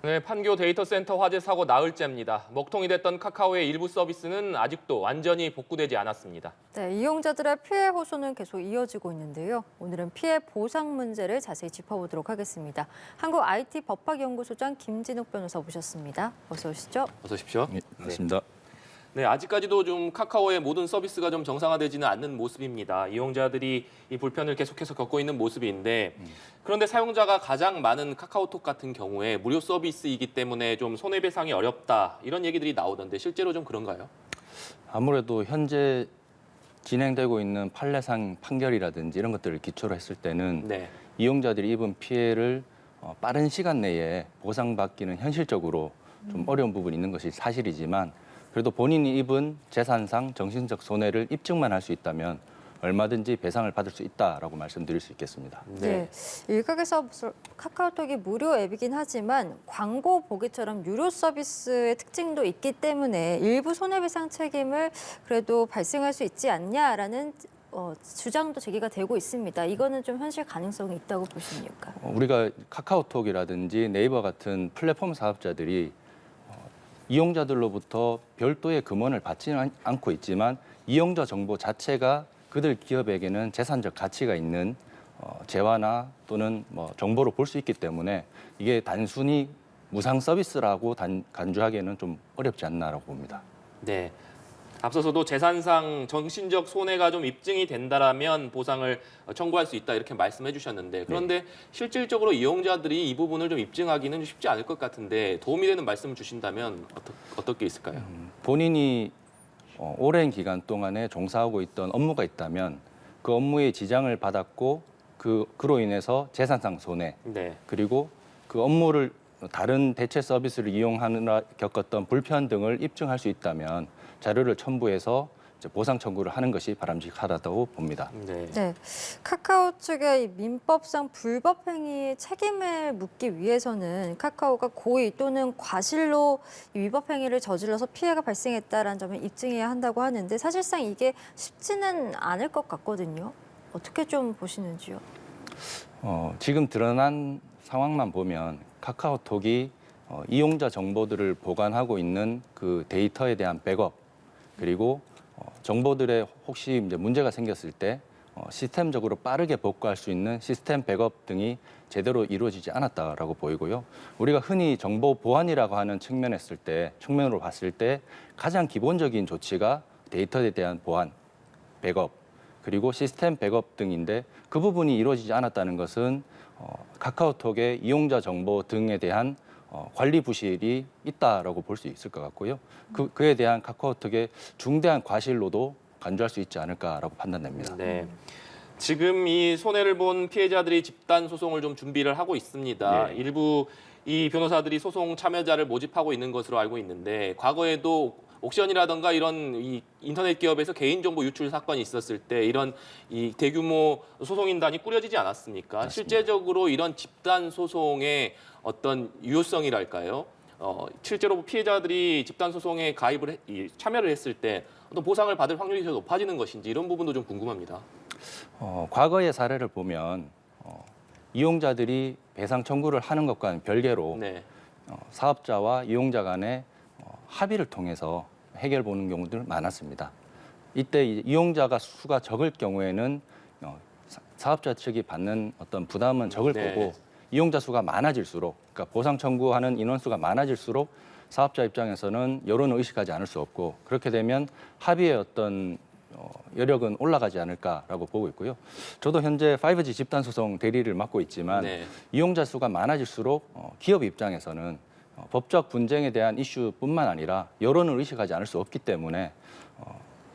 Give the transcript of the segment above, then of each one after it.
네, 판교 데이터 센터 화재 사고 나흘째입니다. 먹통이 됐던 카카오의 일부 서비스는 아직도 완전히 복구되지 않았습니다. 네, 이용자들의 피해 호소는 계속 이어지고 있는데요. 오늘은 피해 보상 문제를 자세히 짚어보도록 하겠습니다. 한국 IT 법학연구소장 김진욱 변호사 모셨습니다. 어서 오시죠. 어서 오십시오. 네, 맞습니다. 네, 아직까지도 좀 카카오의 모든 서비스가 좀 정상화되지는 않는 모습입니다. 이용자들이 이 불편을 계속해서 겪고 있는 모습인데 그런데 사용자가 가장 많은 카카오톡 같은 경우에 무료 서비스이기 때문에 좀 손해배상이 어렵다 이런 얘기들이 나오던데 실제로 좀 그런가요? 아무래도 현재 진행되고 있는 판례상 판결이라든지 이런 것들을 기초로 했을 때는 네. 이용자들이 입은 피해를 빠른 시간 내에 보상받기는 현실적으로 좀 어려운 부분이 있는 것이 사실이지만 그래도 본인이 입은 재산상 정신적 손해를 입증만 할 수 있다면 얼마든지 배상을 받을 수 있다라고 말씀드릴 수 있겠습니다. 네. 일각에서 카카오톡이 무료 앱이긴 하지만 광고 보기처럼 유료 서비스의 특징도 있기 때문에 일부 손해배상 책임을 그래도 발생할 수 있지 않냐라는 주장도 제기가 되고 있습니다. 이거는 좀 현실 가능성이 있다고 보십니까? 우리가 카카오톡이라든지 네이버 같은 플랫폼 사업자들이 이용자들로부터 별도의 금원을 받지는 않고 있지만 이용자 정보 자체가 그들 기업에게는 재산적 가치가 있는 재화나 또는 정보로 볼 수 있기 때문에 이게 단순히 무상 서비스라고 간주하기에는 좀 어렵지 않나라고 봅니다. 네. 앞서서도 재산상 정신적 손해가 좀 입증이 된다라면 보상을 청구할 수 있다 이렇게 말씀해 주셨는데 그런데 실질적으로 이용자들이 이 부분을 좀 입증하기는 쉽지 않을 것 같은데 도움이 되는 말씀을 주신다면 어떻게 있을까요? 본인이 오랜 기간 동안에 종사하고 있던 업무가 있다면 그 업무에 지장을 받았고 그로 인해서 재산상 손해 네. 그리고 그 업무를 다른 대체 서비스를 이용하느라 겪었던 불편 등을 입증할 수 있다면 자료를 첨부해서 보상 청구를 하는 것이 바람직하다고 봅니다. 네. 네, 카카오 측의 이 민법상 불법 행위의 책임을 묻기 위해서는 카카오가 고의 또는 과실로 이 위법 행위를 저질러서 피해가 발생했다라는 점을 입증해야 한다고 하는데 사실상 이게 쉽지는 않을 것 같거든요. 어떻게 좀 보시는지요? 지금 드러난 상황만 보면 카카오톡이 이용자 정보들을 보관하고 있는 그 데이터에 대한 백업 그리고 정보들에 혹시 이제 문제가 생겼을 때 시스템적으로 빠르게 복구할 수 있는 시스템 백업 등이 제대로 이루어지지 않았다라고 보이고요. 우리가 흔히 정보 보안이라고 하는 측면으로 봤을 때 가장 기본적인 조치가 데이터에 대한 보안, 백업, 그리고 시스템 백업 등인데 그 부분이 이루어지지 않았다는 것은 카카오톡의 이용자 정보 등에 대한 관리 부실이 있다라고 볼 수 있을 것 같고요. 그에 대한 카카오톡의 중대한 과실로도 간주할 수 있지 않을까라고 판단됩니다. 네. 지금 이 손해를 본 피해자들이 집단 소송을 좀 준비를 하고 있습니다. 예. 일부 이 변호사들이 소송 참여자를 모집하고 있는 것으로 알고 있는데 과거에도 옥션이라든가 이런 이 인터넷 기업에서 개인정보 유출 사건이 있었을 때 이런 이 대규모 소송인단이 꾸려지지 않았습니까? 맞습니다. 실제적으로 이런 집단 소송의 어떤 유효성이랄까요? 실제로 피해자들이 집단 소송에 참여를 했을 때 어떤 보상을 받을 확률이 더 높아지는 것인지 이런 부분도 좀 궁금합니다. 과거의 사례를 보면 이용자들이 배상 청구를 하는 것과는 별개로 네. 사업자와 이용자 간의 합의를 통해서 해결 보는 경우들 많았습니다. 이때 이용자가 수가 적을 경우에는 사업자 측이 받는 어떤 부담은 적을 네. 거고 이용자 수가 많아질수록 그러니까 보상 청구하는 인원수가 많아질수록 사업자 입장에서는 여론을 의식하지 않을 수 없고 그렇게 되면 합의의 어떤 여력은 올라가지 않을까라고 보고 있고요. 저도 현재 5G 집단 소송 대리를 맡고 있지만 네. 이용자 수가 많아질수록 기업 입장에서는 법적 분쟁에 대한 이슈뿐만 아니라 여론을 의식하지 않을 수 없기 때문에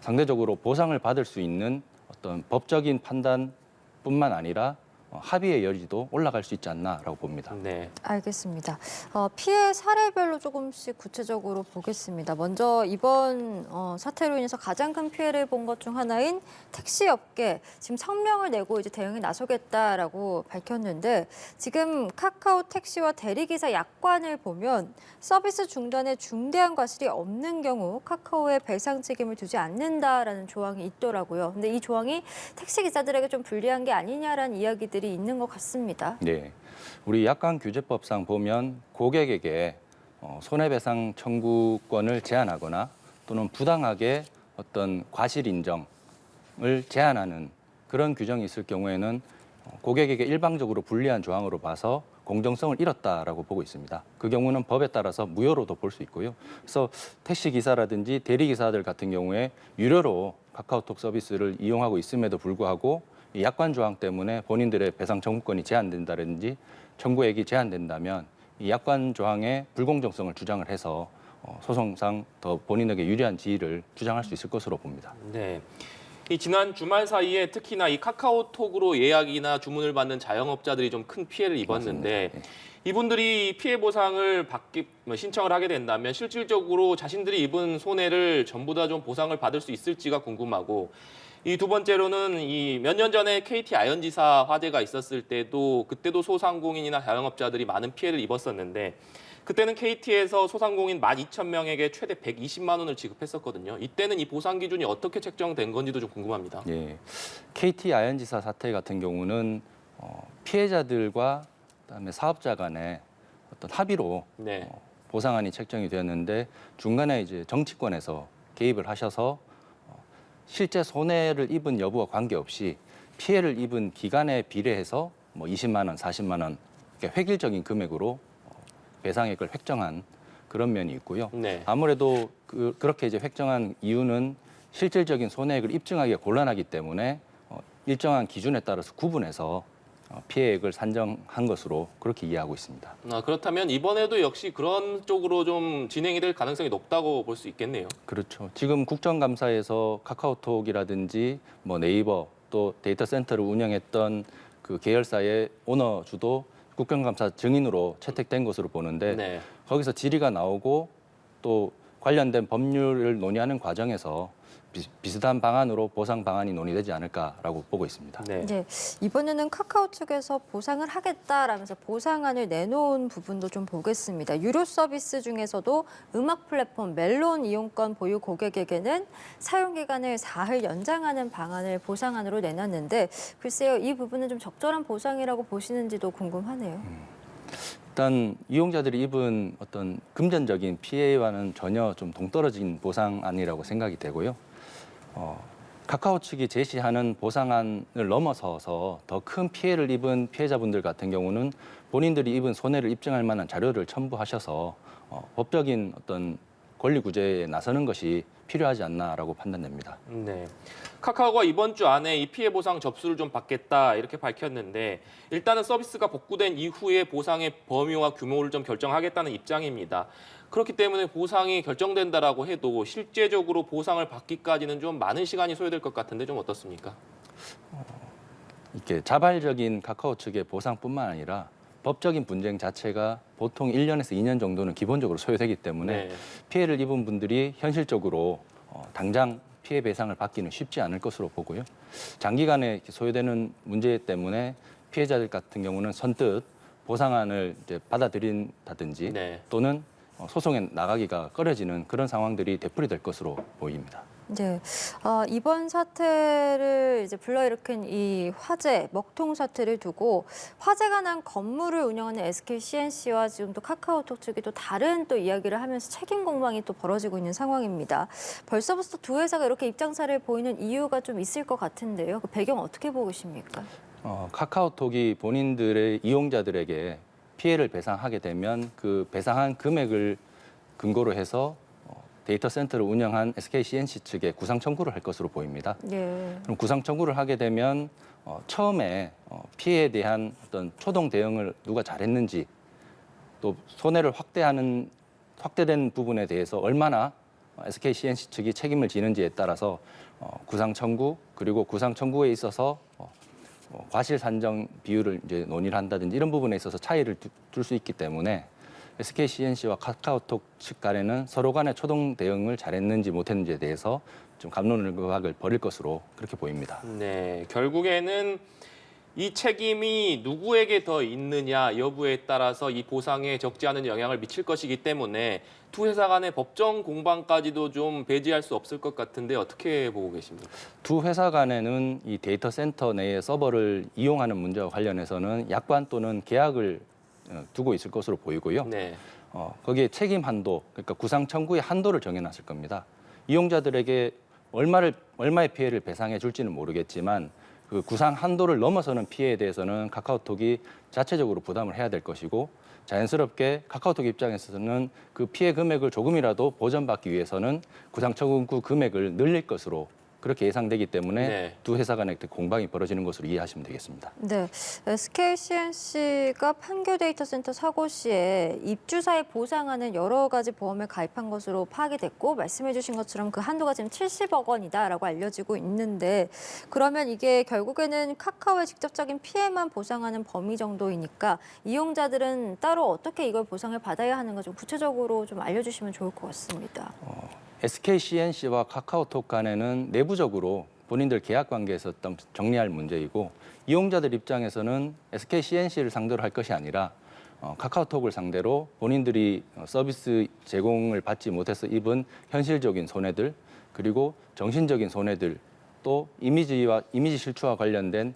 상대적으로 보상을 받을 수 있는 어떤 법적인 판단뿐만 아니라 합의의 여지도 올라갈 수 있지 않나라고 봅니다. 네. 알겠습니다. 피해 사례별로 조금씩 구체적으로 보겠습니다. 먼저 이번 사태로 인해서 가장 큰 피해를 본 것 중 하나인 택시업계 지금 성명을 내고 이제 대응에 나서겠다라고 밝혔는데 지금 카카오 택시와 대리기사 약관을 보면 서비스 중단에 중대한 과실이 없는 경우 카카오에 배상 책임을 두지 않는다라는 조항이 있더라고요. 근데 이 조항이 택시 기사들에게 좀 불리한 게 아니냐라는 이야기들이 부분들이 있는 것 같습니다. 네, 우리 약관규제법상 보면 고객에게 손해배상 청구권을 제한하거나 또는 부당하게 어떤 과실 인정을 제한하는 그런 규정이 있을 경우에는 고객에게 일방적으로 불리한 조항으로 봐서 공정성을 잃었다라고 보고 있습니다. 그 경우는 법에 따라서 무효로도 볼 수 있고요. 그래서 택시기사라든지 대리기사들 같은 경우에 유료로 카카오톡 서비스를 이용하고 있음에도 불구하고 이 약관 조항 때문에 본인들의 배상 청구권이 제한된다든지 청구액이 제한된다면 이 약관 조항의 불공정성을 주장을 해서 소송상 더 본인에게 유리한 지위를 주장할 수 있을 것으로 봅니다. 네. 이 지난 주말 사이에 특히나 이 카카오톡으로 예약이나 주문을 받는 자영업자들이 좀 큰 피해를 입었는데 맞습니다. 이분들이 피해 보상을 신청을 하게 된다면 실질적으로 자신들이 입은 손해를 전부 다 좀 보상을 받을 수 있을지가 궁금하고 이 두 번째로는 이 몇 년 전에 KT 아현지사 화재가 있었을 때도 그때도 소상공인이나 자영업자들이 많은 피해를 입었었는데 그때는 KT에서 소상공인 12,000명에게 최대 120만 원을 지급했었거든요. 이때는 이 보상 기준이 어떻게 책정된 건지도 좀 궁금합니다. 예, KT 아현지사 사태 같은 경우는 피해자들과 그다음에 사업자 간의 어떤 합의로 네. 보상안이 책정이 되었는데 중간에 이제 정치권에서 개입을 하셔서 실제 손해를 입은 여부와 관계없이 피해를 입은 기간에 비례해서 뭐 20만 원, 40만 원 이렇게 획일적인 금액으로 배상액을 획정한 그런 면이 있고요. 네. 아무래도 그렇게 이제 획정한 이유는 실질적인 손해액을 입증하기가 곤란하기 때문에 일정한 기준에 따라서 구분해서 피해액을 산정한 것으로 그렇게 이해하고 있습니다. 그렇다면 이번에도 역시 그런 쪽으로 좀 진행이 될 가능성이 높다고 볼 수 있겠네요. 그렇죠. 지금 국정감사에서 카카오톡이라든지 뭐 네이버 또 데이터 센터를 운영했던 그 계열사의 오너주도 국정감사 증인으로 채택된 것으로 보는데 네. 거기서 질의가 나오고 또 관련된 법률을 논의하는 과정에서 비슷한 방안으로 보상 방안이 논의되지 않을까라고 보고 있습니다. 네. 이제 이번에는 카카오 측에서 보상을 하겠다라면서 보상안을 내놓은 부분도 좀 보겠습니다. 유료 서비스 중에서도 음악 플랫폼 멜론 이용권 보유 고객에게는 사용 기간을 4일 연장하는 방안을 보상안으로 내놨는데 글쎄요, 이 부분은 좀 적절한 보상이라고 보시는지도 궁금하네요. 일단 이용자들이 입은 어떤 금전적인 피해와는 전혀 좀 동떨어진 보상안이라고 생각이 되고요. 카카오 측이 제시하는 보상안을 넘어서서 더 큰 피해를 입은 피해자분들 같은 경우는 본인들이 입은 손해를 입증할 만한 자료를 첨부하셔서 법적인 어떤 권리 구제에 나서는 것이 필요하지 않나라고 판단됩니다. 네. 카카오가 이번 주 안에 이 피해 보상 접수를 좀 받겠다 이렇게 밝혔는데 일단은 서비스가 복구된 이후에 보상의 범위와 규모를 좀 결정하겠다는 입장입니다. 그렇기 때문에 보상이 결정된다라고 해도 실제적으로 보상을 받기까지는 좀 많은 시간이 소요될 것 같은데 좀 어떻습니까? 이렇게 자발적인 카카오 측의 보상뿐만 아니라 법적인 분쟁 자체가 보통 1년에서 2년 정도는 기본적으로 소요되기 때문에 네. 피해를 입은 분들이 현실적으로 당장 피해 배상을 받기는 쉽지 않을 것으로 보고요. 장기간에 소요되는 문제 때문에 피해자들 같은 경우는 선뜻 보상안을 이제 받아들인다든지 네. 또는 소송에 나가기가 꺼려지는 그런 상황들이 되풀이될 것으로 보입니다. 네, 이번 사태를 이제 불러일으킨 이 화재, 먹통 사태를 두고 화재가 난 건물을 운영하는 SK CNC와 지금 또 카카오톡 측이 또 다른 또 이야기를 하면서 책임 공방이 또 벌어지고 있는 상황입니다. 벌써부터 두 회사가 이렇게 입장차를 보이는 이유가 좀 있을 것 같은데요. 그 배경 어떻게 보고 계십니까? 카카오톡이 본인들의 이용자들에게 피해를 배상하게 되면 그 배상한 금액을 근거로 해서 데이터 센터를 운영한 SK CNC 측에 구상 청구를 할 것으로 보입니다. 네. 그럼 구상 청구를 하게 되면 처음에 피해에 대한 어떤 초동 대응을 누가 잘했는지 또 손해를 확대된 부분에 대해서 얼마나 SK CNC 측이 책임을 지는지에 따라서 구상 청구 그리고 구상 청구에 있어서 과실 산정 비율을 이제 논의를 한다든지 이런 부분에 있어서 차이를 둘 수 있기 때문에 SK CNC와 카카오톡 측 간에는 서로 간의 초동 대응을 잘했는지 못했는지에 대해서 좀 갑론을박을 벌일 것으로 그렇게 보입니다. 네, 결국에는 이 책임이 누구에게 더 있느냐 여부에 따라서 이 보상에 적지 않은 영향을 미칠 것이기 때문에 두 회사 간의 법정 공방까지도 좀 배제할 수 없을 것 같은데 어떻게 보고 계십니까? 두 회사 간에는 이 데이터 센터 내에 서버를 이용하는 문제와 관련해서는 약관 또는 계약을 두고 있을 것으로 보이고요. 네. 거기에 책임 한도, 그러니까 구상 청구의 한도를 정해놨을 겁니다. 이용자들에게 얼마의 피해를 배상해 줄지는 모르겠지만 그 구상 한도를 넘어서는 피해에 대해서는 카카오톡이 자체적으로 부담을 해야 될 것이고 자연스럽게 카카오톡 입장에서는 그 피해 금액을 조금이라도 보전받기 위해서는 구상 청구 금액을 늘릴 것으로 그렇게 예상되기 때문에 네. 두 회사 간의 공방이 벌어지는 것으로 이해하시면 되겠습니다. 네, SK CNC가 판교 데이터 센터 사고 시에 입주사에 보상하는 여러 가지 보험에 가입한 것으로 파악이 됐고 말씀해주신 것처럼 그 한도가 지금 70억 원이다라고 알려지고 있는데 그러면 이게 결국에는 카카오의 직접적인 피해만 보상하는 범위 정도이니까 이용자들은 따로 어떻게 이걸 보상을 받아야 하는가 좀 구체적으로 좀 알려주시면 좋을 것 같습니다. SK CNC와 카카오톡 간에는 내부적으로 본인들 계약 관계에서 정리할 문제이고 이용자들 입장에서는 SK CNC를 상대로 할 것이 아니라 카카오톡을 상대로 본인들이 서비스 제공을 받지 못해서 입은 현실적인 손해들 그리고 정신적인 손해들 또 이미지 실추와 관련된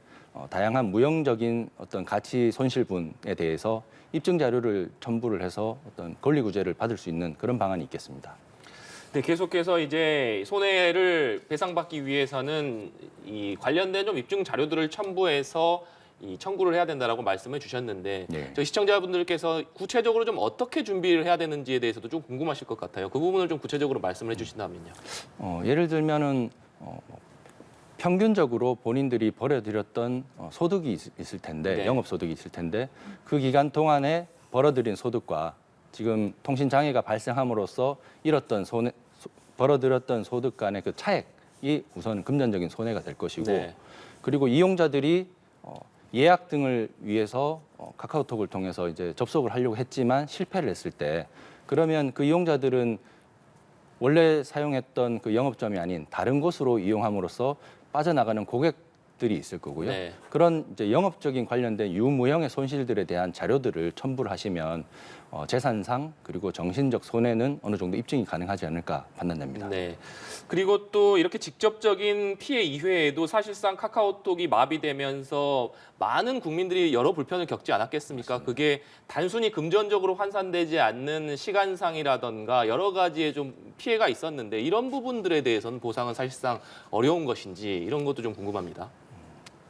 다양한 무형적인 어떤 가치 손실분에 대해서 입증 자료를 첨부를 해서 어떤 권리구제를 받을 수 있는 그런 방안이 있겠습니다. 네, 계속해서 이제 손해를 배상받기 위해서는 이 관련된 좀 입증 자료들을 첨부해서 이 청구를 해야 된다라고 말씀해 주셨는데 네. 저희 시청자분들께서 구체적으로 좀 어떻게 준비를 해야 되는지에 대해서도 좀 궁금하실 것 같아요. 그 부분을 좀 구체적으로 말씀을 해주신다면요. 예를 들면은 평균적으로 본인들이 벌어들였던 소득이 있을 텐데 네. 영업소득이 있을 텐데 그 기간 동안에 벌어들인 소득과 지금 통신 장애가 발생함으로써 벌어들였던 소득 간의 그 차액이 우선 금전적인 손해가 될 것이고 네. 그리고 이용자들이 예약 등을 위해서 카카오톡을 통해서 이제 접속을 하려고 했지만 실패를 했을 때 그러면 그 이용자들은 원래 사용했던 그 영업점이 아닌 다른 곳으로 이용함으로써 빠져나가는 고객들이 있을 거고요. 네. 그런 이제 영업적인 관련된 유무형의 손실들에 대한 자료들을 첨부를 하시면 재산상 그리고 정신적 손해는 어느 정도 입증이 가능하지 않을까 판단됩니다. 네. 그리고 또 이렇게 직접적인 피해 이외에도 사실상 카카오톡이 마비되면서 많은 국민들이 여러 불편을 겪지 않았겠습니까? 맞습니다. 그게 단순히 금전적으로 환산되지 않는 시간상이라던가 여러 가지의 좀 피해가 있었는데 이런 부분들에 대해서는 보상은 사실상 어려운 것인지 이런 것도 좀 궁금합니다.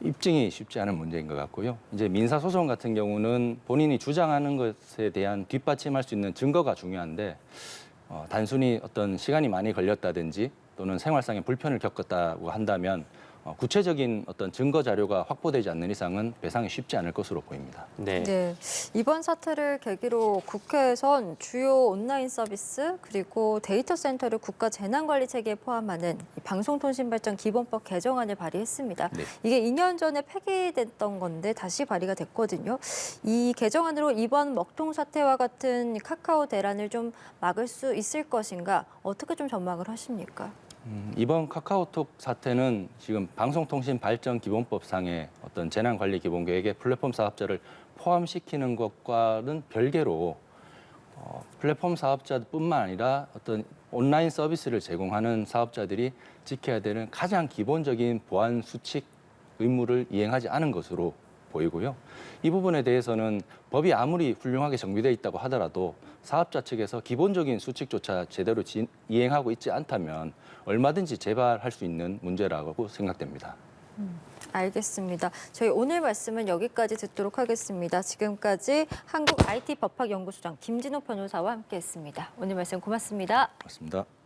입증이 쉽지 않은 문제인 것 같고요. 이제 민사소송 같은 경우는 본인이 주장하는 것에 대한 뒷받침할 수 있는 증거가 중요한데 단순히 어떤 시간이 많이 걸렸다든지 또는 생활상의 불편을 겪었다고 한다면 구체적인 어떤 증거 자료가 확보되지 않는 이상은 배상이 쉽지 않을 것으로 보입니다. 네. 네, 이번 사태를 계기로 국회에선 주요 온라인 서비스 그리고 데이터 센터를 국가 재난관리 체계에 포함하는 방송통신발전 기본법 개정안을 발의했습니다. 네. 이게 2년 전에 폐기됐던 건데 다시 발의가 됐거든요. 이 개정안으로 이번 먹통 사태와 같은 카카오 대란을 좀 막을 수 있을 것인가 어떻게 좀 전망을 하십니까? 이번 카카오톡 사태는 지금 방송통신발전기본법상의 어떤 재난관리기본계획에 플랫폼 사업자를 포함시키는 것과는 별개로 플랫폼 사업자뿐만 아니라 어떤 온라인 서비스를 제공하는 사업자들이 지켜야 되는 가장 기본적인 보안 수칙 의무를 이행하지 않은 것으로 보이고요. 이 부분에 대해서는 법이 아무리 훌륭하게 정비되어 있다고 하더라도 사업자 측에서 기본적인 수칙조차 제대로 이행하고 있지 않다면 얼마든지 재발할 수 있는 문제라고 생각됩니다. 알겠습니다. 저희 오늘 말씀은 여기까지 듣도록 하겠습니다. 지금까지 한국 IT 법학연구소장 김진욱 변호사와 함께했습니다. 오늘 말씀 고맙습니다. 고맙습니다.